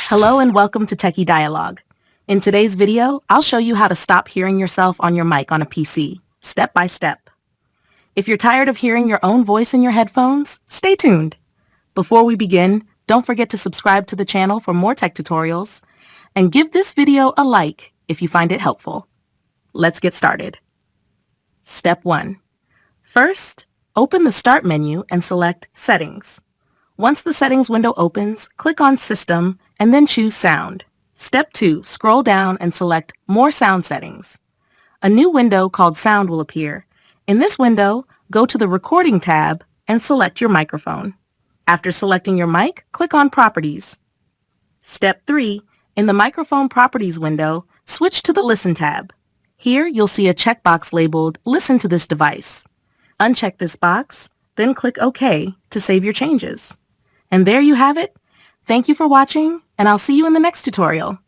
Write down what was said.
Hello and welcome to Techie Dialogue. In today's video, I'll show you how to stop hearing yourself on your mic on a PC, step by step. If you're tired of hearing your own voice in your headphones, stay tuned. Before we begin, don't forget to subscribe to the channel for more tech tutorials, and give this video a like if you find it helpful. Let's get started. Step 1. First, open the Start menu and select Settings. Once the Settings window opens, click on System and then choose Sound. Step 2. Scroll down and select More Sound Settings. A new window called Sound will appear. In this window, go to the Recording tab and select your microphone. After selecting your mic, click on Properties. Step 3. In the Microphone Properties window, switch to the Listen tab. Here, you'll see a checkbox labeled Listen to this device. Uncheck this box, then click OK to save your changes. And there you have it. Thank you for watching, and I'll see you in the next tutorial.